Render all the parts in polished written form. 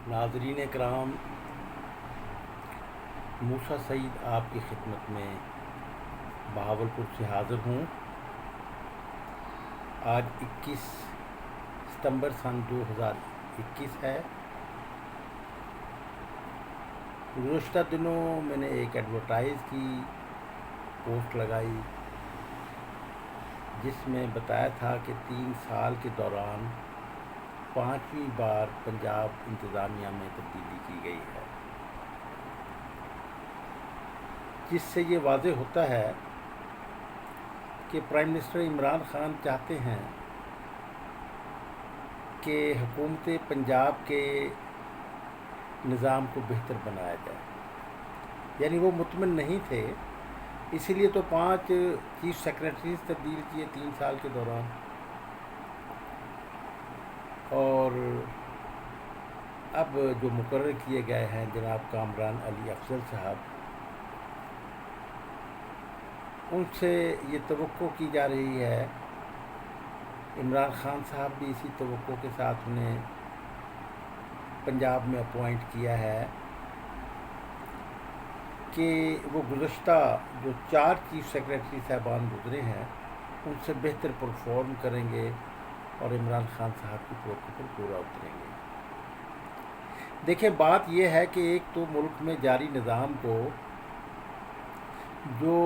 ناظرین کرام، موسیٰ سعید آپ کی خدمت میں بہاولپور سے حاضر ہوں۔ آج 21 ستمبر سن 2021 ہے۔ گزشتہ دنوں میں نے ایک ایڈورٹائز کی پوسٹ لگائی جس میں بتایا تھا کہ 3 سال کے دوران 5ویں بار پنجاب انتظامیہ میں تبدیلی کی گئی ہے، جس سے یہ واضح ہوتا ہے کہ پرائم منسٹر عمران خان چاہتے ہیں کہ حکومت پنجاب کے نظام کو بہتر بنایا جائے، یعنی وہ مطمئن نہیں تھے، اسی لیے تو 5 چیف سیکرٹریز تبدیل کیے 3 سال کے دوران۔ اور اب جو مقرر کیے گئے ہیں جناب کامران علی افضل صاحب، ان سے یہ توقع کی جا رہی ہے، عمران خان صاحب بھی اسی توقع کے ساتھ انہیں پنجاب میں اپوائنٹ کیا ہے کہ وہ گزشتہ جو 4 چیف سیکرٹری صاحبان گزرے ہیں ان سے بہتر پرفارم کریں گے اور عمران خان صاحب کی توقع پر پورا اتریں گے۔ دیکھیں، بات یہ ہے کہ ایک تو ملک میں جاری نظام کو جو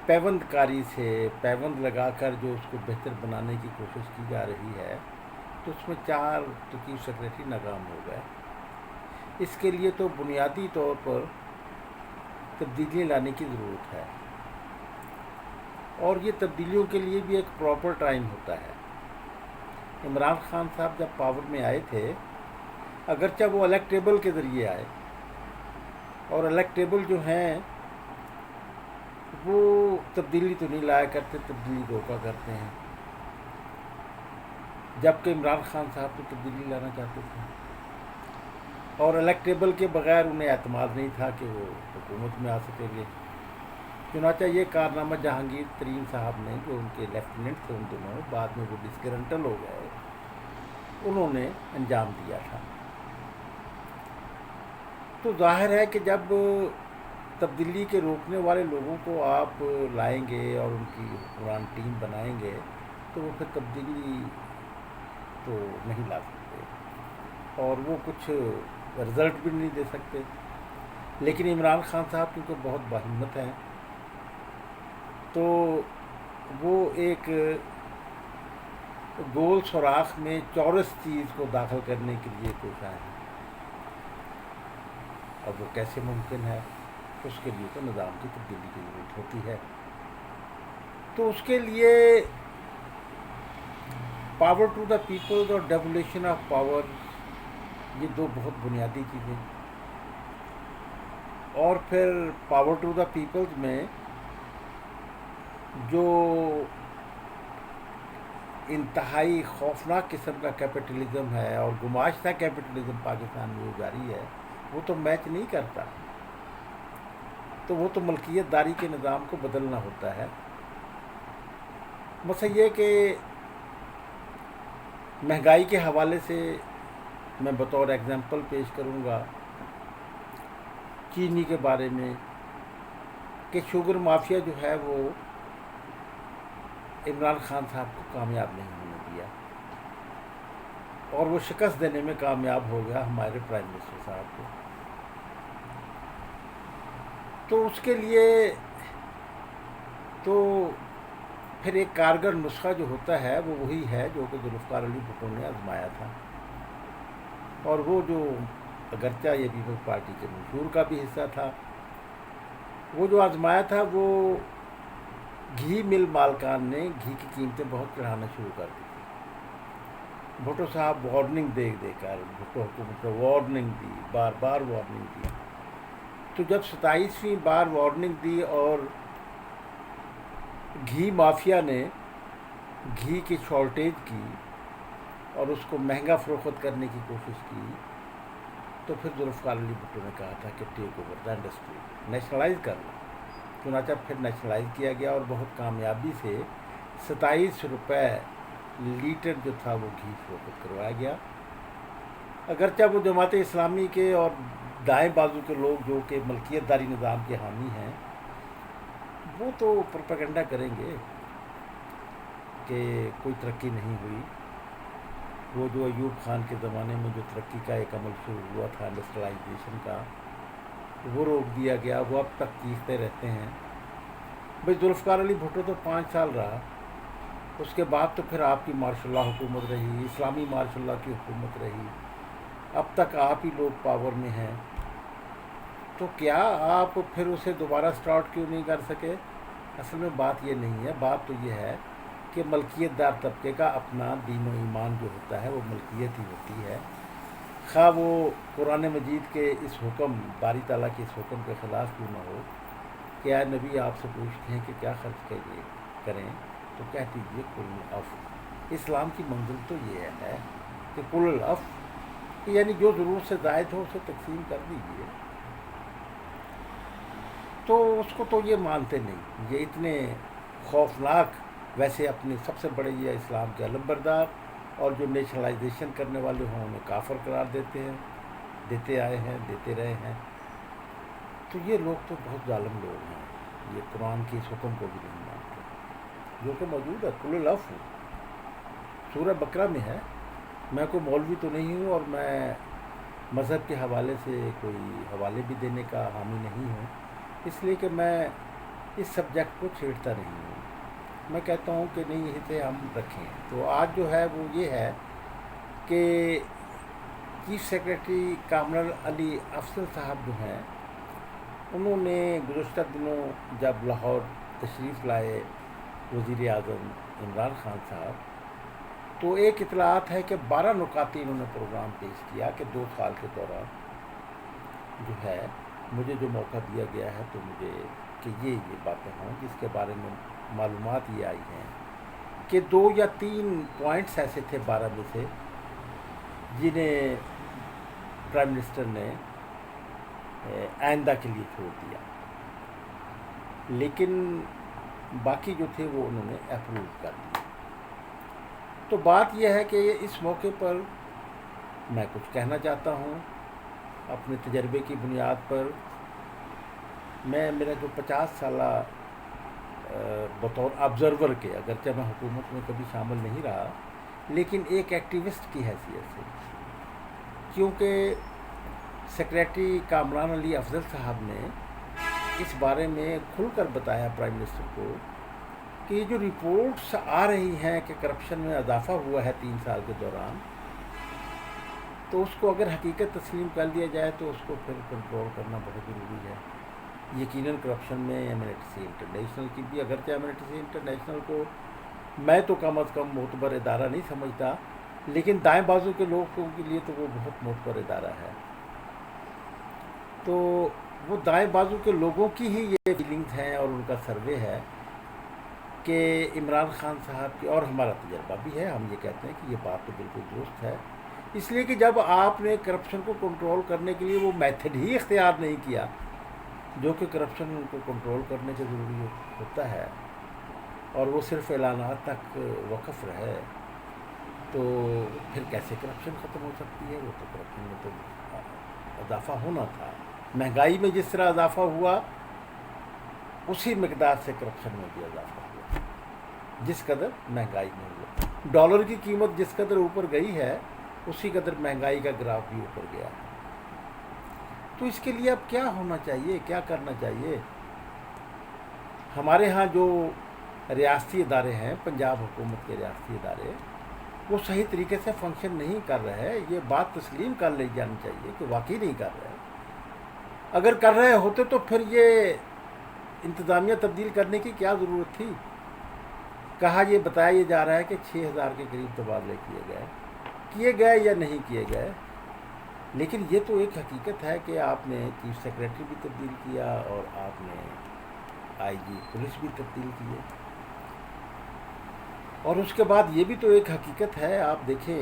پیوند کاری سے پیوند لگا کر جو اس کو بہتر بنانے کی کوشش کی جا رہی ہے، تو اس میں 4 تو چیف سیکرٹری ناکام ہو گئے۔ اس کے لیے تو بنیادی طور پر تبدیلیاں لانے کی ضرورت ہے، اور یہ تبدیلیوں کے لیے بھی ایک پراپر ٹائم ہوتا ہے۔ عمران خان صاحب جب پاور میں آئے تھے، اگرچہ وہ الیکٹیبل کے ذریعے آئے، اور الیکٹیبل جو ہیں وہ تبدیلی تو نہیں لایا کرتے، تبدیلی روکا کرتے ہیں، جبکہ عمران خان صاحب تو تبدیلی لانا چاہتے تھے، اور الیکٹیبل کے بغیر انہیں اعتماد نہیں تھا کہ وہ حکومت میں آ سکیں گے۔ چنانچہ یہ کارنامہ جہانگیر ترین صاحب نے، جو ان کے لیفٹیننٹ تھے ان دنوں، بعد میں وہ ڈسگرنٹل ہو گئے، انہوں نے انجام دیا تھا۔ تو ظاہر ہے کہ جب تبدیلی کے روکنے والے لوگوں کو آپ لائیں گے اور ان کی حکمران ٹیم بنائیں گے تو وہ پھر تبدیلی تو نہیں لا سکتے، اور وہ کچھ رزلٹ بھی نہیں دے سکتے۔ لیکن عمران خان صاحب کیونکہ بہت باہمت ہیں، تو وہ ایک گول سوراخ میں چورس چیز کو داخل کرنے کے لیے کوشاں ہیں، اور وہ کیسے ممکن ہے؟ اس کے لیے تو نظام کی تبدیلی کی ضرورت ہوتی ہے۔ تو اس کے لیے پاور ٹو دا پیپلز اور ڈیولیشن آف پاور، یہ 2 بہت بنیادی چیزیں۔ اور پھر پاور ٹو دا پیپلز میں جو انتہائی خوفناک قسم کا کیپٹلزم ہے اور گماشتہ کیپٹلزم پاکستان میں جو جاری ہے، وہ تو میچ نہیں کرتا، تو وہ تو ملکیت داری کے نظام کو بدلنا ہوتا ہے۔ مسئلہ یہ کہ مہنگائی کے حوالے سے میں بطور ایگزامپل پیش کروں گا چینی کے بارے میں، کہ شوگر مافیا جو ہے وہ عمران خان صاحب کو کامیاب نہیں ہونے دیا، اور وہ شکست دینے میں کامیاب ہو گیا ہمارے پرائم منسٹر صاحب کو۔ تو اس کے لیے تو پھر ایک کارگر نسخہ جو ہوتا ہے وہ وہی ہے جو کہ ذوالفقار علی بھٹو نے آزمایا تھا، اور وہ جو اگرچہ یہ پیپلز پارٹی کے منشور کا بھی حصہ تھا، وہ جو آزمایا تھا وہ گھی مل مالکان نے گھی کی قیمتیں بہت چڑھانا شروع کر دی تھی۔ بھٹو صاحب وارننگ دے کر، بھٹو حکومت کو وارننگ دی، بار بار وارننگ دی، تو جب 27ویں بار وارننگ دی اور گھی مافیا نے گھی کی شارٹیج کی اور اس کو مہنگا فروخت کرنے کی کوشش کی، تو پھر ذوالفقار علی بھٹو نے کہا تھا کہ take over the industry, nationalise کر لو۔ چنانچہ پھر نیشنلائز کیا گیا اور بہت کامیابی سے 27 روپے لیٹر جو تھا وہ گھی فروخت کروایا گیا، اگرچہ وہ جماعت اسلامی کے اور دائیں بازو کے لوگ جو کہ ملکیت داری نظام کے حامی ہیں، وہ تو پروپیگنڈا کریں گے کہ کوئی ترقی نہیں ہوئی. وہ جو ایوب خان کے زمانے میں جو ترقی کا ایک عمل شروع ہوا تھا انڈسٹریلائزیشن کا، وہ روک دیا گیا. وہ اب تک چیختے رہتے ہیں. بھائی ذوالفقار علی بھٹو تو 5 سال رہا، اس کے بعد تو پھر آپ کی مارشاء اللہ حکومت رہی، اسلامی مارشاء اللہ کی حکومت رہی. اب تک آپ ہی لوگ پاور میں ہیں، تو کیا آپ پھر اسے دوبارہ سٹارٹ کیوں نہیں کر سکے؟ اصل میں بات یہ نہیں ہے. بات تو یہ ہے کہ ملکیت دار طبقے کا اپنا دین و ایمان جو ہوتا ہے وہ ملکیت ہی ہوتی ہے، خواہ وہ قرآن مجید کے اس حکم، باری تعالیٰ کے اس حکم کے خلاف کیوں نہ ہو کہ اے نبی آپ سے پوچھتے ہیں کہ کیا خرچ کریں، تو کہہ دیجیے کل العفو. اسلام کی منزل تو یہ ہے کہ کل العفو، یعنی جو ضرورت سے زائد ہو اسے تقسیم کر دیجیے. تو اس کو تو یہ مانتے نہیں. یہ اتنے خوفناک، ویسے اپنے سب سے بڑے یہ اسلام کے علم بردار، اور جو نیشنلائزیشن کرنے والے ہوں انہیں کافر قرار دیتے ہیں، دیتے آئے ہیں، دیتے رہے ہیں. تو یہ لوگ تو بہت ظالم لوگ ہیں. یہ قرآن کے اس حکم کو بھی نہیں مانتے جو کہ موجود ہے. کل العفو سورہ بقرہ میں ہے. میں کوئی مولوی تو نہیں ہوں اور میں مذہب کے حوالے سے کوئی حوالے بھی دینے کا حامی نہیں ہوں، اس لیے کہ میں اس سبجیکٹ کو چھیڑتا نہیں ہوں. میں کہتا ہوں کہ نہیں اسے ہم رکھیں. تو آج جو ہے وہ یہ ہے کہ چیف سیکریٹری کامران علی افضل صاحب جو ہیں، انہوں نے گزشتہ دنوں جب لاہور تشریف لائے وزیر اعظم عمران خان صاحب، تو ایک اطلاعات ہے کہ 12 نکاتی انہوں نے پروگرام پیش کیا کہ 2 سال کے دوران جو ہے مجھے جو موقع دیا گیا ہے تو مجھے کہ یہ باتیں ہوں جس کے بارے میں معلومات یہ آئی ہیں کہ 2 یا 3 پوائنٹس ایسے تھے 12 میں سے جنہیں پرائم منسٹر نے آئندہ کے لیے چھوڑ دیا، لیکن باقی جو تھے وہ انہوں نے اپروو کر دیا. تو بات یہ ہے کہ اس موقع پر میں کچھ کہنا چاہتا ہوں اپنے تجربے کی بنیاد پر. میرا جو 50 سالہ بطور آبزرور کے، اگرچہ میں حکومت میں کبھی شامل نہیں رہا، لیکن ایک ایکٹیوسٹ کی حیثیت سے، کیونکہ سیکریٹری کامران علی افضل صاحب نے اس بارے میں کھل کر بتایا پرائم منسٹر کو کہ یہ جو رپورٹس آ رہی ہیں کہ کرپشن میں اضافہ ہوا ہے 3 سال کے دوران، تو اس کو اگر حقیقت تسلیم کر لیا جائے تو اس کو پھر کنٹرول کرنا بہت ضروری ہے. یقیناً کرپشن میں ایمنسٹی انٹرنیشنل کی بھی، اگرچہ ایمنسٹی انٹرنیشنل کو میں تو کم از کم معتبر ادارہ نہیں سمجھتا، لیکن دائیں بازو کے لوگوں کے لیے تو وہ بہت معتبر ادارہ ہے. تو وہ دائیں بازو کے لوگوں کی ہی یہ فیلنگز ہیں اور ان کا سروے ہے کہ عمران خان صاحب کی، اور ہمارا تجربہ بھی ہے، ہم یہ کہتے ہیں کہ یہ بات تو بالکل درست ہے. اس لیے کہ جب آپ نے کرپشن کو کنٹرول کرنے کے لیے وہ میتھڈ ہی اختیار نہیں کیا جو کہ کرپشن کو کنٹرول کرنے کے ضروری ہوتا ہے، اور وہ صرف اعلانات تک وقف رہے، تو پھر کیسے کرپشن ختم ہو سکتی ہے؟ وہ تو کرپشن میں تو اضافہ ہونا تھا. مہنگائی میں جس طرح اضافہ ہوا اسی مقدار سے کرپشن میں بھی اضافہ ہوا، جس قدر مہنگائی میں ہوا. ڈالر کی قیمت جس قدر اوپر گئی ہے اسی قدر مہنگائی کا گراف بھی اوپر گیا ہے. تو اس کے لیے اب کیا ہونا چاہیے، کیا کرنا چاہیے؟ ہمارے ہاں جو ریاستی ادارے ہیں، پنجاب حکومت کے ریاستی ادارے، وہ صحیح طریقے سے فنکشن نہیں کر رہے. یہ بات تسلیم کر لی جانی چاہیے کہ واقعی نہیں کر رہے. اگر کر رہے ہوتے تو پھر یہ انتظامیہ تبدیل کرنے کی کیا ضرورت تھی؟ یہ بتایا جا رہا ہے کہ 6000 کے قریب تبادلے کیے گئے یا نہیں کیے گئے، لیکن یہ تو ایک حقیقت ہے کہ آپ نے چیف سیکریٹری بھی تبدیل کیا اور آپ نے آئی جی پولیس بھی تبدیل کیے. اور اس کے بعد یہ بھی تو ایک حقیقت ہے، آپ دیکھیں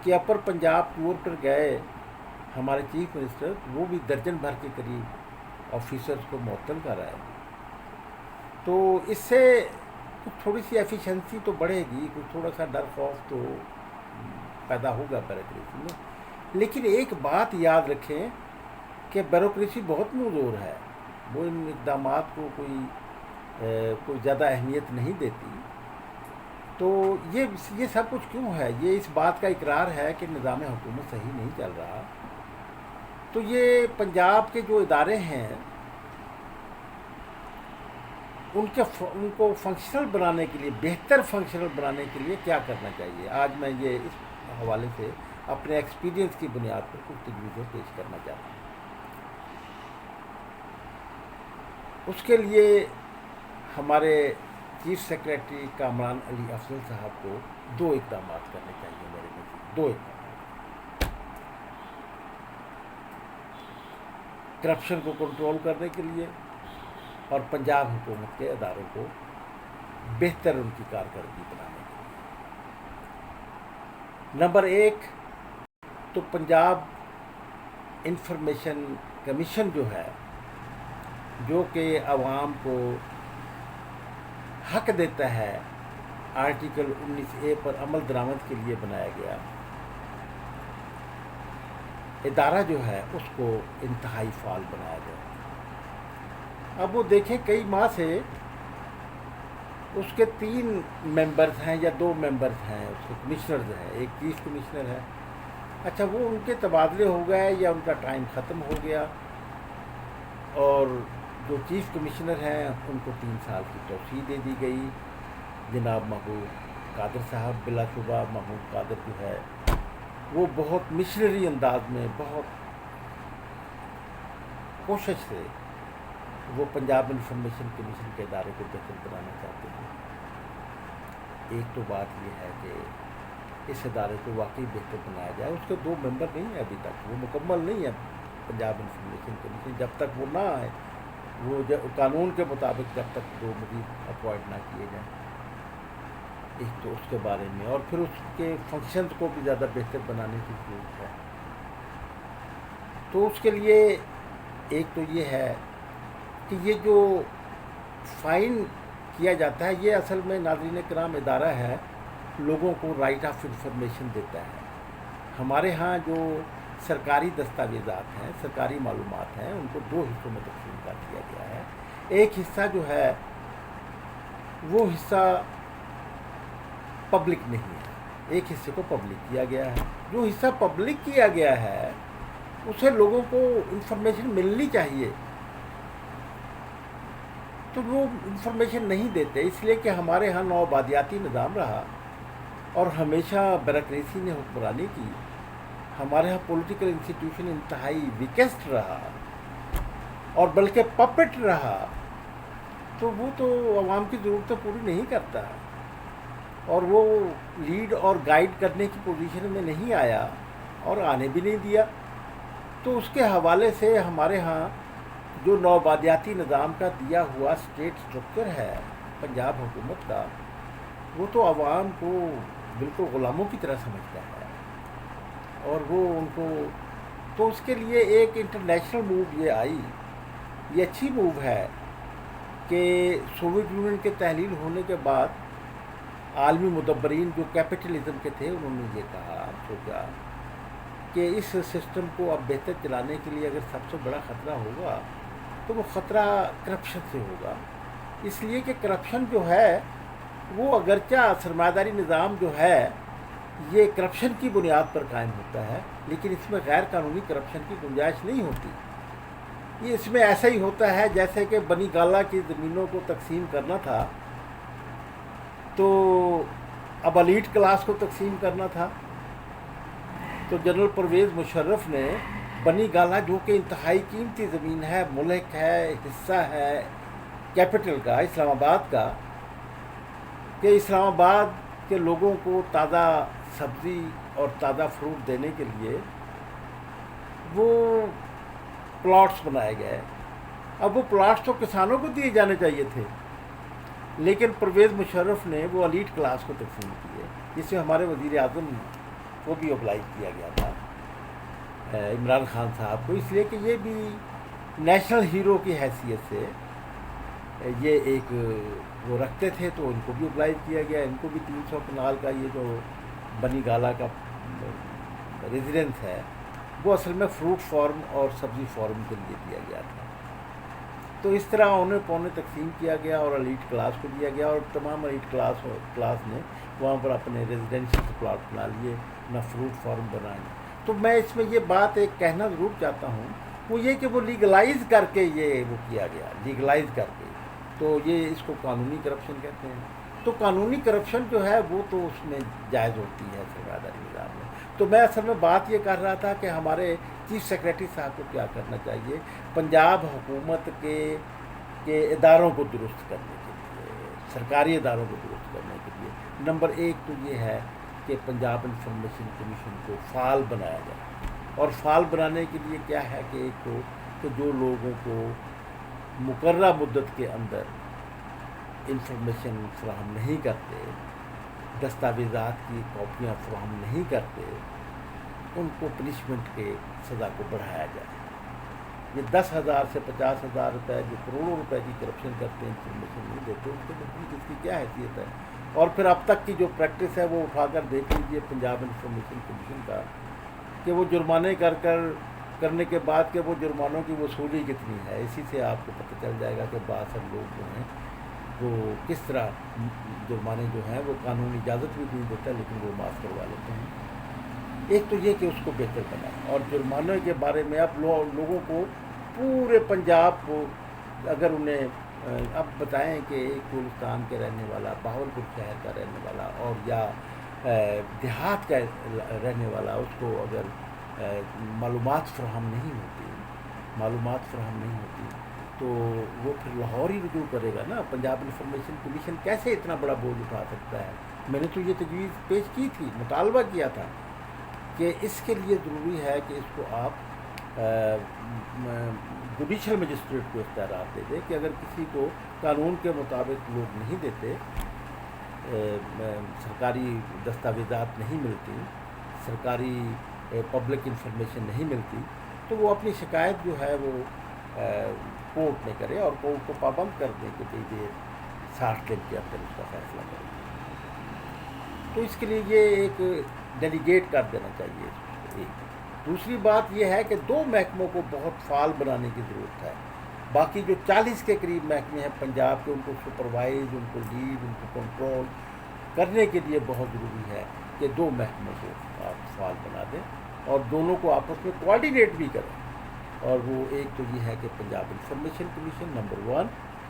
کہ اپر پنجاب ٹور پر گئے ہمارے چیف منسٹر، وہ بھی درجن بھر کے قریب آفیسرز کو معطل کر رہے ہیں. تو اس سے کچھ تھوڑی سی ایفیشنسی تو بڑھے گی، کچھ تھوڑا سا ڈر خوف تو پیدا ہوگا بیوروکریسی میں. لیکن ایک بات یاد رکھیں کہ بیوروکریسی بہت مزور ہے، وہ ان اقدامات کو کوئی زیادہ اہمیت نہیں دیتی. تو یہ سب کچھ کیوں ہے؟ یہ اس بات کا اقرار ہے کہ نظام حکومت صحیح نہیں چل رہا. تو یہ پنجاب کے جو ادارے ہیں ان کو فنکشنل بنانے کے لیے، بہتر فنکشنل بنانے کے لیے کیا کرنا چاہیے، آج میں یہ اس حوالے سے اپنے ایکسپیرینس کی بنیاد پر کچھ تجویزیں پیش کرنا چاہتا ہوں. اس کے لیے ہمارے چیف سیکریٹری کامران علی افضل صاحب کو 2 اقدامات کرنے چاہیے میرے نزدیک. 2 اقدامات. کرپشن کو کنٹرول کرنے کے لیے اور پنجاب حکومت کے اداروں کو بہتر ان کی کارکردگی بنانے کے لیے. نمبر 1 تو پنجاب انفارمیشن کمیشن جو ہے، جو کہ عوام کو حق دیتا ہے آرٹیکل 19A پر عمل درآمد کے لیے بنایا گیا ادارہ جو ہے، اس کو انتہائی فعال بنایا گیا. اب وہ دیکھیں کئی ماہ سے اس کے 3 ممبرز ہیں یا 2 ممبرز ہیں، اس کے کمشنرز ہیں. ایک چیف کمشنر ہے، اچھا وہ ان کے تبادلے ہو گئے یا ان کا ٹائم ختم ہو گیا، اور جو چیف کمشنر ہیں ان کو 3 سال کی توسیع دے دی گئی. جناب محمود قادر صاحب، بلا شبہ محمود قادر جو ہے وہ بہت مشنری انداز میں، بہت کوشش سے وہ پنجاب انفارمیشن کمیشن کے ادارے کو بہتر بنانا چاہتے ہیں. ایک تو بات یہ ہے کہ اس ادارے کو واقعی بہتر بنایا جائے. اس کے 2 ممبر نہیں ہیں ابھی تک، وہ مکمل نہیں ہے پنجاب انفارمیشن کمیشن. جب تک وہ نہ آئے، وہ قانون کے مطابق جب تک 2 مزید اپوائنٹ نہ کیے جائیں. ایک تو اس کے بارے میں، اور پھر اس کے فنکشنز کو بھی زیادہ بہتر بنانے کی ضرورت ہے. تو اس کے لیے ایک تو یہ ہے کہ یہ جو فائن کیا جاتا ہے، یہ اصل میں ناظرین کرام ادارہ ہے لوگوں کو رائٹ آف انفارمیشن دیتا ہے. ہمارے ہاں جو سرکاری دستاویزات ہیں، سرکاری معلومات ہیں، ان کو 2 حصوں میں تقسیم کر دیا گیا ہے. ایک حصہ جو ہے وہ حصہ پبلک نہیں ہے، ایک حصے کو پبلک کیا گیا ہے. جو حصہ پبلک کیا گیا ہے اسے لوگوں کو انفارمیشن ملنی چاہیے، تو وہ انفارمیشن نہیں دیتے، اس لیے کہ ہمارے ہاں نوآبادیاتی نظام رہا اور ہمیشہ بیوروکریسی نے حکمرانی کی. ہمارے ہاں پولیٹیکل انسٹیٹیوشن انتہائی ویکسٹ رہا اور بلکہ پپٹ رہا. تو وہ تو عوام کی ضرورتیں پوری نہیں کرتا، اور وہ لیڈ اور گائیڈ کرنے کی پوزیشن میں نہیں آیا اور آنے بھی نہیں دیا. تو اس کے حوالے سے ہمارے ہاں جو نوآبادیاتی نظام کا دیا ہوا اسٹیٹ اسٹرکچر ہے پنجاب حکومت کا، وہ تو عوام کو بالکل غلاموں کی طرح سمجھتا ہے، اور وہ ان کو تو اس کے لیے ایک انٹرنیشنل موو یہ آئی. یہ اچھی موو ہے کہ سوویت یونین کے تحلیل ہونے کے بعد عالمی مدبرین جو کیپٹلزم کے تھے، انہوں نے یہ کہا، سوچا کہ اس سسٹم کو اب بہتر چلانے کے لیے اگر سب سے بڑا خطرہ ہوگا تو وہ خطرہ کرپشن سے ہوگا. اس لیے کہ کرپشن جو ہے وہ اگرچہ سرمایہ داری نظام جو ہے یہ کرپشن کی بنیاد پر قائم ہوتا ہے، لیکن اس میں غیر قانونی کرپشن کی گنجائش نہیں ہوتی. یہ اس میں ایسا ہی ہوتا ہے جیسے کہ بنی گالا کی زمینوں کو تقسیم کرنا تھا، تو اب ایلیٹ کلاس کو تقسیم کرنا تھا. تو جنرل پرویز مشرف نے بنی گالا، جو کہ انتہائی قیمتی زمین ہے، ملک ہے، حصہ ہے کیپٹل کا، اسلام آباد کا، کہ اسلام آباد کے لوگوں کو تازہ سبزی اور تازہ فروٹ دینے کے لیے وہ پلاٹس بنائے گئے. اب وہ پلاٹس تو کسانوں کو دیے جانے چاہیے تھے، لیکن پرویز مشرف نے وہ ایلیٹ کلاس کو تقسیم کیے، جس سے ہمارے وزیر اعظم کو بھی اپلائی کیا گیا تھا، عمران خان صاحب کو، اس لیے کہ یہ بھی نیشنل ہیرو کی حیثیت سے یہ ایک وہ رکھتے تھے، تو ان کو بھی اپلائی کیا گیا. ان کو بھی 300 کنال کا یہ جو بنی گالا کا ریزیڈنس ہے وہ اصل میں فروٹ فارم اور سبزی فارم کے لیے دیا گیا تھا. تو اس طرح اونے پونے تقسیم کیا گیا اور ایلیٹ کلاس کو دیا گیا، اور تمام ایلیٹ کلاس نے وہاں پر اپنے ریزیڈینشیل پلاٹ بنا لیے، نہ فروٹ فارم بنائے. تو میں اس میں یہ بات ایک کہنا ضرور چاہتا ہوں، وہ یہ کہ وہ لیگلائز کر کے یہ وہ کیا گیا، لیگلائز کر کے. تو یہ اس کو قانونی کرپشن کہتے ہیں. تو قانونی کرپشن جو ہے وہ تو اس میں جائز ہوتی ہے سرمایہ داری نظام میں. تو میں اصل میں بات یہ کر رہا تھا کہ ہمارے چیف سیکریٹری صاحب کو کیا کرنا چاہیے پنجاب حکومت کے اداروں کو درست کرنے کے لیے، سرکاری اداروں کو درست کرنے کے لیے. نمبر ایک تو یہ ہے کہ پنجاب انفارمیشن کمیشن کو فعال بنایا جائے. اور فعال بنانے کے لیے کیا ہے کہ ایک تو کہ جو لوگوں کو مقررہ مدت کے اندر انفارمیشن فراہم نہیں کرتے، دستاویزات کی کاپیاں فراہم نہیں کرتے، ان کو پنشمنٹ کے سزا کو بڑھایا جائے. یہ 10,000 سے 50,000 روپے جو کروڑوں روپے کی کرپشن کرتے ہیں، انفارمیشن نہیں دیتے، اس کے نزدیک اس کی کیا حیثیت ہے. اور پھر اب تک کی جو پریکٹس ہے وہ اٹھا کر دیکھ لیجیے پنجاب انفارمیشن کمیشن کا، کہ وہ جرمانے کرنے کے بعد کہ وہ جرمانوں کی وصولی کتنی ہے. اسی سے آپ کو پتہ چل جائے گا کہ بعض سب لوگ جو ہیں وہ کس طرح جرمانے جو ہیں وہ قانونی اجازت بھی نہیں دیتا لیکن وہ معاف کروا لیتے ہیں. ایک تو یہ کہ اس کو بہتر بنائیں، اور جرمانے کے بارے میں اب لوگوں کو پورے پنجاب کو اگر انہیں اب بتائیں کہ ایک گلستان کے رہنے والا، بہاولپور شہر کا رہنے والا اور یا دیہات کا رہنے والا، اس کو اگر معلومات فراہم نہیں ہوتی تو وہ پھر لاہور ہی رجوع کرے گا نا. پنجاب انفارمیشن کمیشن کیسے اتنا بڑا بوجھ اٹھا سکتا ہے؟ میں نے تو یہ تجویز پیش کی تھی، مطالبہ کیا تھا کہ اس کے لیے ضروری ہے کہ اس کو آپ جوڈیشل مجسٹریٹ کو اختیارات دے دے کہ اگر کسی کو قانون کے مطابق لوگ نہیں دیتے، سرکاری دستاویزات نہیں ملتی، سرکاری پبلک انفارمیشن نہیں ملتی، تو وہ اپنی شکایت جو ہے وہ کورٹ میں کرے اور کورٹ کو پابند کر دیں کہ یہ 60 دن کے اندر اس کا فیصلہ کرے. تو اس کے لیے یہ ایک ڈیلیگیٹ کر دینا چاہیے. دوسری بات یہ ہے کہ 2 محکموں کو بہت فعال بنانے کی ضرورت ہے. باقی جو 40 کے قریب محکمے ہیں پنجاب کے، ان کو سپروائز، ان کو لیڈ، ان کو کنٹرول کرنے کے لیے بہت ضروری ہے کہ 2 محکموں کو آپ فعال بنا دیں اور دونوں کو آپس میں کوآرڈینیٹ بھی کریں. اور وہ ایک تو یہ ہے کہ پنجاب انفارمیشن کمیشن نمبر 1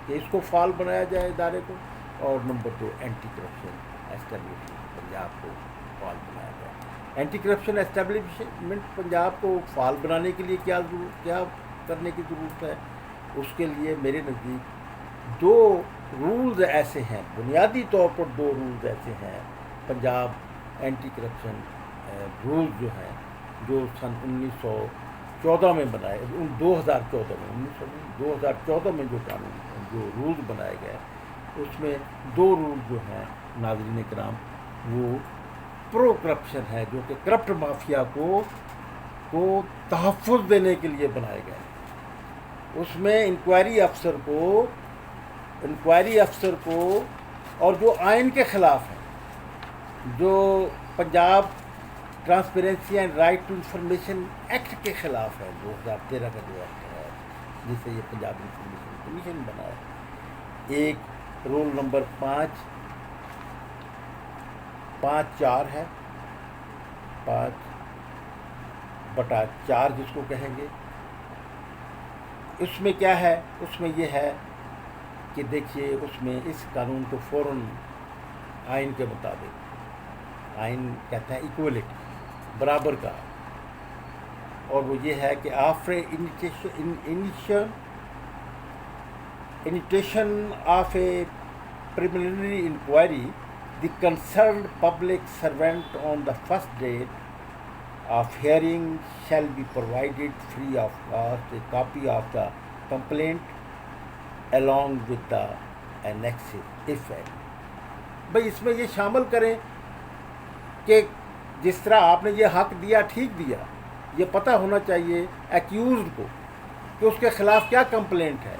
کہ اس کو فعال بنایا جائے ادارے کو، اور number 2 anti corruption establishment Punjab کو فعال بنایا جائے. اینٹی کرپشن اسٹیبلشمنٹ پنجاب کو فعال بنانے کے لیے کیا کرنے کی ضرورت ہے؟ اس کے لیے میرے نزدیک 2 رولز ایسے ہیں، بنیادی طور پر 2 رولز ایسے ہیں پنجاب اینٹی کرپشن رولز جو ہیں، جو سن 1914 میں بنائے، 2014 میں جو قانون جو رولز بنائے گئے، اس میں 2 رولز جو ہیں ناظرین کرام وہ پرو کرپشن ہے، جو کہ کرپٹ مافیا کو تحفظ دینے کے لیے بنائے گئے. اس میں انکوائری افسر کو اور جو آئین کے خلاف ہیں، جو Punjab transparency and right to information act کے خلاف ہے، 2013 کا جو ایکٹ ہے جس سے یہ پنجاب انفارمیشن کمیشن بنا ہے. ایک رول نمبر 5.4 ہے، 5/4 جس کو کہیں گے. اس میں کیا ہے؟ اس میں یہ ہے کہ دیکھیے اس میں اس قانون کو فوراً آئین کے مطابق، آئین کہتا ہے ایکولیٹی، برابر کا، اور وہ یہ ہے کہ after initiation of a preliminary inquiry, the concerned public servant on the first date of hearing shall be provided free of cost a copy of the complaint along with the annexes if any. بھائی اس میں یہ شامل کریں کہ جس طرح آپ نے یہ حق دیا، ٹھیک دیا، یہ پتہ ہونا چاہیے ایکیوزڈ کو کہ اس کے خلاف کیا کمپلینٹ ہے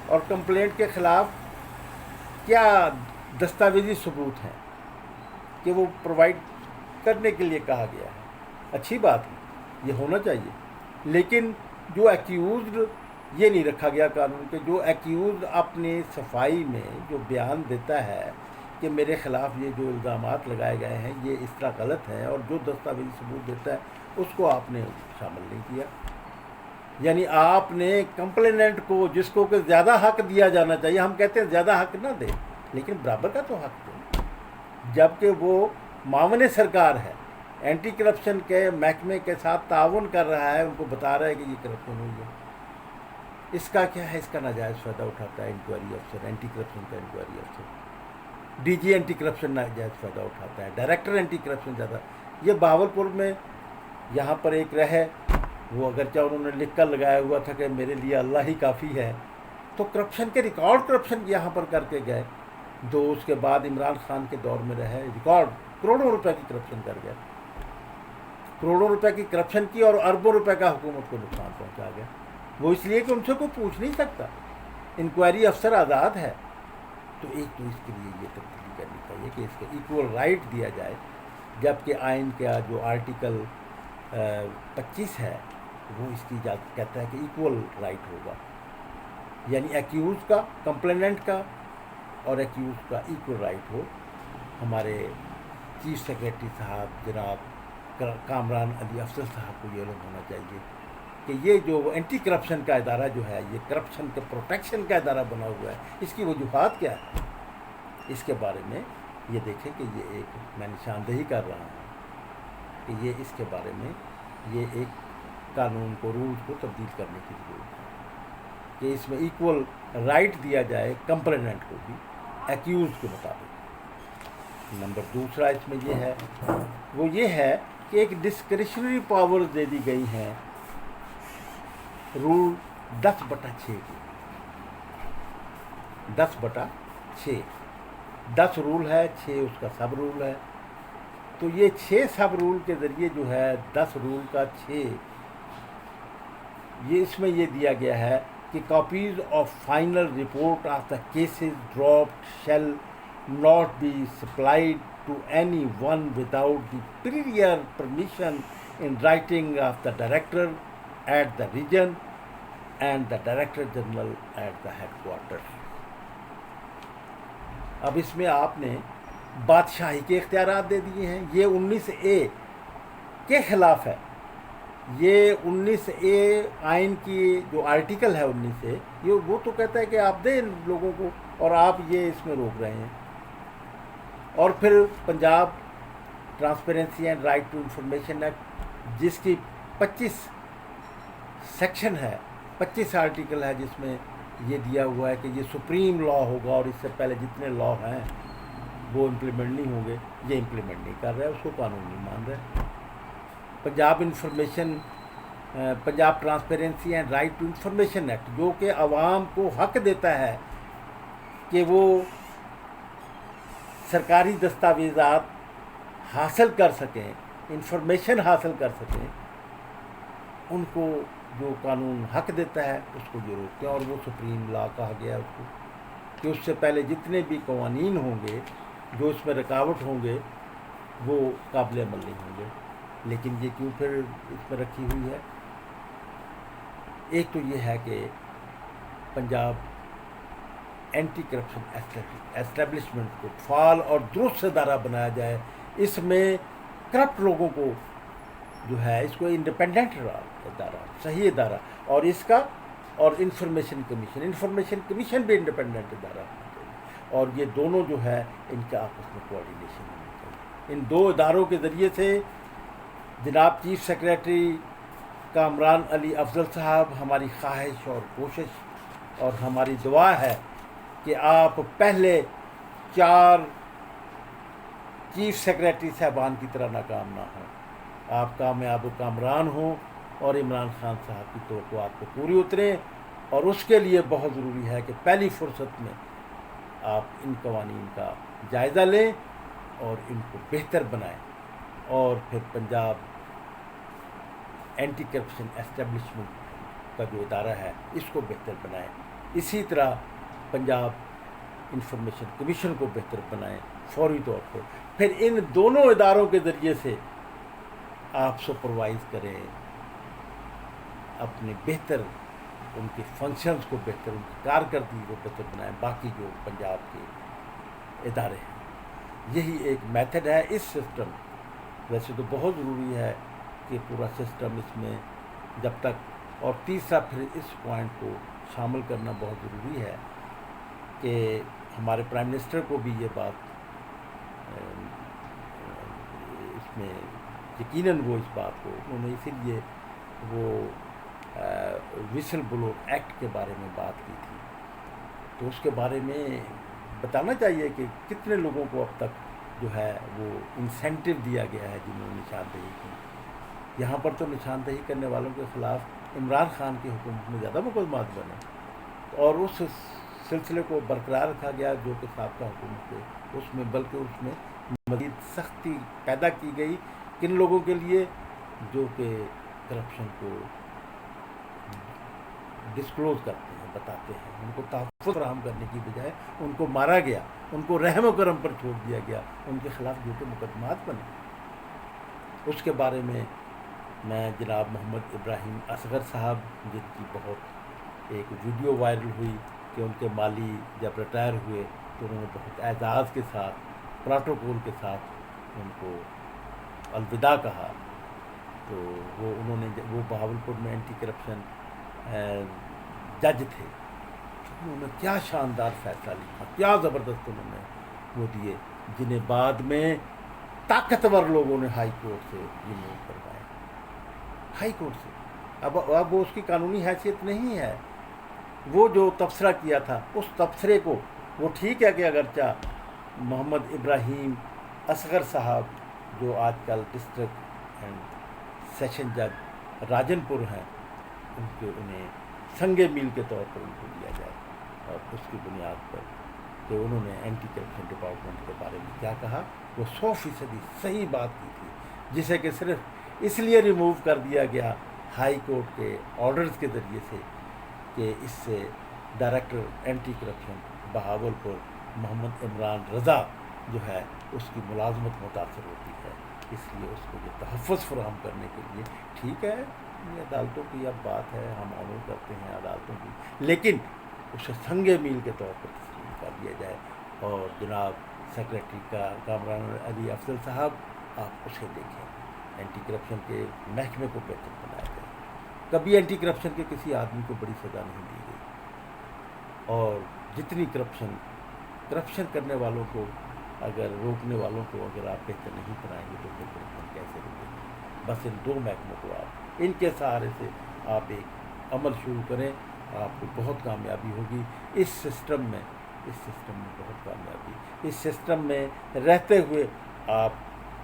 اور کمپلینٹ کے خلاف کیا دستاویزی ثبوت ہیں کہ وہ پرووائڈ کرنے کے لیے کہا گیا ہے. اچھی بات ہے، یہ ہونا چاہیے، لیکن جو ایکیوزڈ یہ نہیں رکھا گیا قانون کے، جو ایکیوزڈ اپنی صفائی میں جو بیان دیتا ہے کہ میرے خلاف یہ جو الزامات لگائے گئے ہیں یہ اس طرح غلط ہے، اور جو دستاویزی ثبوت دیتا ہے اس کو آپ نے شامل نہیں کیا. یعنی آپ نے کمپلیننٹ کو، جس کو کہ زیادہ حق دیا جانا چاہیے، ہم کہتے ہیں زیادہ حق نہ دے لیکن برابر کا تو حق دیں، جبکہ وہ معاون سرکار ہے، اینٹی کرپشن کے محکمے کے ساتھ تعاون کر رہا ہے، ان کو بتا رہا ہے کہ یہ کرپشن ہوئی ہے. اس کا کیا ہے؟ اس کا ناجائز فائدہ اٹھاتا ہے انکوائری افسر، اینٹی کرپشن کا انکوائری افسر. ڈی جی اینٹی کرپشن ناجائز فائدہ اٹھاتا ہے، ڈائریکٹر اینٹی کرپشن زیادہ. یہ بہاولپور میں یہاں پر ایک رہے، وہ اگرچہ انہوں نے لکھ کر لگایا ہوا تھا کہ میرے لیے اللہ ہی کافی ہے، تو کرپشن کے ریکارڈ کرپشن یہاں پر کر کے گئے. اس کے بعد عمران خان کے دور میں رہے، ریکارڈ کروڑوں روپے کی کرپشن کر گئے، کروڑوں روپے کی کرپشن کی اور اربوں روپے کا حکومت کو نقصان پہنچا گیا. وہ اس لیے کہ ان سے کوئی پوچھ نہیں سکتا، انکوائری افسر آزاد ہے. تو ایک تو اس کے لیے یہ تبدیلی کرنی چاہیے کہ اس کا ایکول رائٹ دیا جائے، جبکہ آئین کا جو آرٹیکل 25 ہے وہ اس کی اجازت کہتا ہے کہ ایکول رائٹ ہوگا، یعنی ایکیوز کا، کمپلیننٹ کا اور ایکیوز کا ایکول رائٹ ہو. ہمارے چیف سیکریٹری صاحب جناب کامران علی افضل صاحب کو یہ علم ہونا چاہیے کہ یہ جو اینٹی کرپشن کا ادارہ جو ہے، یہ کرپشن کے پروٹیکشن کا ادارہ بنا ہوا ہے، اس کی وجوہات کیا ہے، اس کے بارے میں یہ دیکھیں کہ یہ ایک، میں نشاندہی کر رہا ہوں کہ یہ اس کے بارے میں یہ ایک قانون کو، رولز کو تبدیل کرنے کی ضرورت ہے کہ اس میں ایکول رائٹ دیا جائے کمپلیننٹ کو بھی ایکیوز کے مطابق. نمبر دوسرا اس میں یہ ہے، وہ یہ ہے کہ ایک ڈسکریشنری پاورز دے دی گئی ہیں رول 10/6 کی. 10/6 10 رول ہے، 6 اس کا سب رول ہے. تو یہ 6 سب رول کے ذریعے جو ہے 10 رول کا 6، یہ اس میں یہ دیا گیا ہے کہ copies of final report of the cases dropped shall not be supplied to anyone without the prior permission in writing of the director at the region and the director general at the headquarter. اب اس میں آپ نے بادشاہی کے اختیارات دے دیے ہیں. یہ 19A کے خلاف ہے. یہ 19A آئین کی جو آرٹیکل ہے 19A، یہ وہ تو کہتا ہے کہ آپ دیں لوگوں کو، اور آپ یہ اس میں روک رہے ہیں. اور پھر Punjab transparency and right to information act, جس کی 25 سیکشن ہے، 25 آرٹیکل ہے، جس میں یہ دیا ہوا ہے کہ یہ سپریم لا ہوگا اور اس سے پہلے جتنے لا ہیں وہ امپلیمنٹ نہیں ہوں گے. یہ امپلیمنٹ نہیں کر رہے، اس کو قانون نہیں مان رہے. Punjab transparency and right to information act, جو کہ عوام کو حق دیتا ہے کہ وہ سرکاری دستاویزات حاصل کر سکیں، انفارمیشن حاصل کر سکیں، ان کو جو قانون حق دیتا ہے اس کو یہ روکتے ہیں. اور وہ سپریم لا کہا گیا اس کو کہ اس سے پہلے جتنے بھی قوانین ہوں گے جو اس میں رکاوٹ ہوں گے وہ قابل عمل نہیں ہوں گے. لیکن یہ کیوں پھر اس میں رکھی ہوئی ہے؟ ایک تو یہ ہے کہ پنجاب اینٹی کرپشن اسٹیبلشمنٹ کو فعال اور درست ادارہ بنایا جائے. اس میں کرپٹ لوگوں کو جو ہے اس کو انڈیپینڈنٹ ادارہ، صحیح ادارہ، اور اس کا اور انفارمیشن کمیشن بھی انڈیپینڈنٹ ادارہ ہونا چاہیے. اور یہ دونوں جو ہے ان کا آپس میں کوآرڈینیشن ہونی چاہیے. ان دو اداروں کے ذریعے سے جناب چیف سیکریٹری کامران علی افضل صاحب، ہماری خواہش اور کوشش اور ہماری دعا ہے کہ آپ پہلے 4 چیف سیکریٹری صاحبان کی طرح ناکام نہ ہوں، آپ کامیاب و کامران ہوں اور عمران خان صاحب کی توقعات کو پوری اتریں. اور اس کے لیے بہت ضروری ہے کہ پہلی فرصت میں آپ ان قوانین کا جائزہ لیں اور ان کو بہتر بنائیں، اور پھر پنجاب اینٹی کرپشن اسٹیبلشمنٹ کا جو ادارہ ہے اس کو بہتر بنائیں. اسی طرح پنجاب انفارمیشن کمیشن کو بہتر بنائیں فوری طور پر. پھر ان دونوں اداروں کے ذریعے سے آپ سپروائز کریں اپنے بہتر ان کے فنکشنز کو بہتر، ان کی کارکردگی کو بہتر بنائیں باقی جو پنجاب کے ادارے ہیں. یہی ایک میتھڈ ہے. اس سسٹم ویسے تو بہت ضروری ہے کہ پورا سسٹم اس میں جب تک، اور تیسرا پھر اس پوائنٹ کو شامل کرنا بہت ضروری ہے کہ ہمارے پرائم منسٹر کو بھی یہ بات اس میں یقیناً وہ اس بات کو انہوں نے اسی لیے وہ وسل بلور ایکٹ کے بارے میں بات کی تھی، تو اس کے بارے میں بتانا چاہیے کہ کتنے لوگوں کو اب تک جو ہے وہ انسینٹو دیا گیا ہے جنہوں نے نشاندہی کی. یہاں پر تو نشاندہی کرنے والوں کے خلاف عمران خان کی حکومت میں زیادہ مقدمات بنے اور اس سلسلے کو برقرار رکھا گیا جو کہ سابقہ حکومت کے اس میں، بلکہ اس میں مزید سختی پیدا کی گئی کن لوگوں کے لیے جو کہ کرپشن کو ڈسکلوز کرتے ہیں، بتاتے ہیں. ان کو تحفظ فراہم کرنے کی بجائے ان کو مارا گیا، ان کو رحم و کرم پر چھوڑ دیا گیا، ان کے خلاف جو کہ مقدمات بنے. اس کے بارے میں جناب محمد ابراہیم اصغر صاحب، جن کی بہت ایک ویڈیو وائرل ہوئی کہ ان کے مالی جب ریٹائر ہوئے تو انہوں نے بہت اعزاز کے ساتھ، پروٹوکول کے ساتھ ان کو الوداع کہا. تو انہوں نے وہ بہاولپور میں اینٹی کرپشن جج تھے. انہوں نے کیا شاندار فیصلہ لکھا، کیا زبردست انہوں نے وہ دیے، جنہیں بعد میں طاقتور لوگوں نے ہائی کورٹ سے ریموو کروائے. ہائی کورٹ سے اب وہ اس کی قانونی حیثیت نہیں ہے. وہ جو تبصرہ کیا تھا اس تبصرے کو، وہ ٹھیک ہے کہ اگرچہ محمد ابراہیم اصغر صاحب جو آج کل ڈسٹرکٹ اینڈ سیشن جج راجن پور ہیں، انہیں سنگ میل کے طور پر ان کو دیا جائے، اور اس کی بنیاد پر کہ انہوں نے اینٹی کرپشن ڈپارٹمنٹ کے بارے میں کیا کہا، وہ 100% صحیح بات کی تھی، جسے کہ صرف اس لیے ریموو کر دیا گیا ہائی کورٹ کے آرڈرز کے ذریعے سے کہ اس سے ڈائریکٹر اینٹی کرپشن بہاولپور محمد عمران رضا جو ہے اس کی ملازمت متاثر ہوتی ہے. اس لیے اس کو یہ تحفظ فراہم کرنے کے لیے ٹھیک ہے، یہ عدالتوں کی اب بات ہے، ہم عمل کرتے ہیں عدالتوں کی، لیکن اسے سنگ میل کے طور پر تسلیم کر دیا جائے. اور جناب سیکریٹری کا کامران علی افضل صاحب، آپ اسے دیکھیں، اینٹی کرپشن کے محکمے کو بہتر بنایا جائے. کبھی اینٹی کرپشن کے کسی آدمی کو بڑی سزا نہیں دی گئی، اور جتنی کرپشن کرنے والوں کو، اگر روکنے والوں کو اگر آپ بہتر نہیں بنائیں گے تو پھر کرپشن کیسے روکیں گے؟ بس ان 2 محکموں کو آپ ان کے سہارے سے آپ ایک عمل شروع کریں، آپ کو بہت کامیابی ہوگی. اس سسٹم میں بہت کامیابی، اس سسٹم میں رہتے ہوئے آپ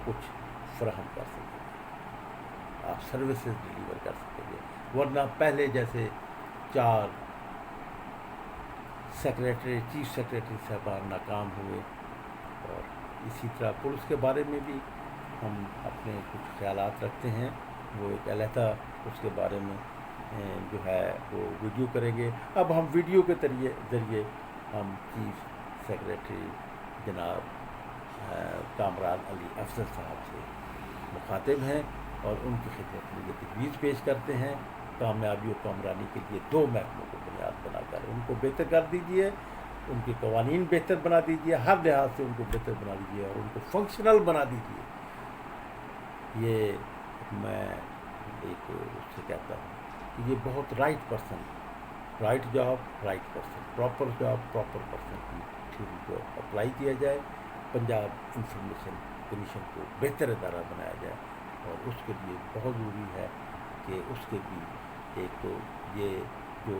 کچھ فراہم کر سکیں گے، آپ سروسز ڈیلیور کر سکیں گے. ورنہ پہلے جیسے 4 چیف سیکریٹری صاحبان ناکام ہوئے، اور اسی طرح پولیس کے بارے میں بھی ہم اپنے کچھ خیالات رکھتے ہیں. وہ ایک علیحدہ اس کے بارے میں جو ہے وہ ویڈیو کریں گے. اب ہم ویڈیو کے ذریعے ہم چیف سیکریٹری جناب کامران علی افضل صاحب سے مخاطب ہیں اور ان کی خدمت میں یہ تجویز پیش کرتے ہیں. کامیابی و کامرانی کے لیے 2 محکموں کو بنیاد بنا کر ان کو بہتر کر دیجیے، ان کے قوانین بہتر بنا دیجیے، ہر لحاظ سے ان کو بہتر بنا دیجیے اور ان کو فنکشنل بنا دیجیے. یہ میں ایک اس سے کہتا ہوں کہ یہ بہت right job right person, proper job proper person کی تھیوری کو اپلائی کیا جائے. پنجاب انفارمیشن کمیشن کو بہتر ادارہ بنایا جائے، اور اس کے لیے بہت ضروری ہے کہ اس کے بھی ایک تو یہ جو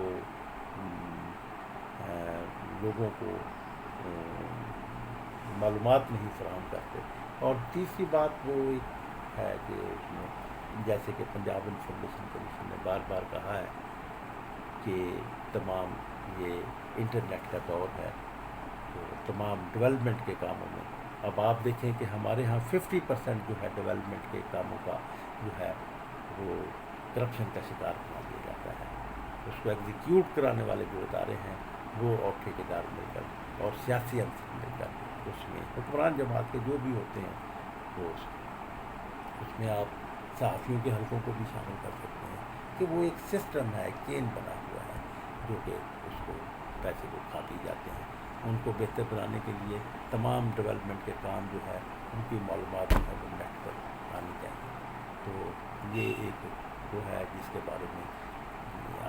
لوگوں کو معلومات نہیں فراہم کرتے، اور تیسری بات وہ ہے کہ اس میں جیسے کہ پنجاب انفارمیشن کمیشن نے بار بار کہا ہے کہ تمام یہ انٹرنیٹ کا دور ہے، تو تمام ڈیولپمنٹ کے کاموں میں اب آپ دیکھیں کہ ہمارے ہاں 50% جو ہے ڈیولپمنٹ کے کاموں کا جو ہے وہ کرپشن کا شکار بنا دیا جاتا ہے. اس کو ایگزیکیوٹ کرانے والے جو ادارے ہیں وہ اور ٹھیکیدار مل کر اور سیاسی عنصر مل کر اس میں حکمران جماعت کے جو بھی ہوتے ہیں وہ اس میں آپ صحافیوں کے حلقوں کو بھی شامل کر سکتے ہیں. کہ وہ ایک سسٹم ہے، ایک چین بنا ہوا ہے جو کہ اس کو پیسے کو کھا پی جاتے ہیں. ان کو بہتر بنانے کے لیے تمام ڈیولپمنٹ کے کام جو ہے ان کی معلومات جو ہے وہ نیٹ پر آنی چاہیے. تو یہ ایک وہ ہے جس کے بارے میں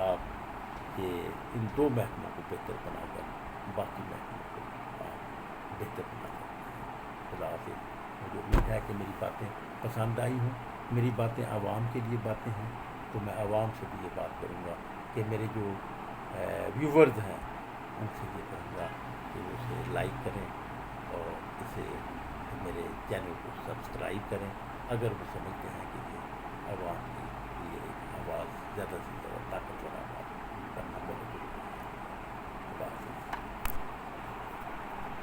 آپ یہ ان دو محکموں کو بہتر بنا کر باقی محکموں کو آپ بہتر بنا سکتے ہیں. خدا حافظ. مجھے امید ہے کہ میری باتیں پسند آئی ہوں. میری باتیں عوام کے لیے باتیں ہیں، تو میں عوام سے بھی یہ بات کروں گا کہ میرے جو ویورز ہیں ان سے یہ کہوں گا کہ وہ اسے لائک کریں اور اسے میرے چینل کو سبسکرائب کریں اگر وہ سمجھتے ہیں کہ یہ عوام کے لیے ایک آواز زیادہ سے زیادہ طاقتور آواز کرنا بہت ضروری ہے. خدا حافظ.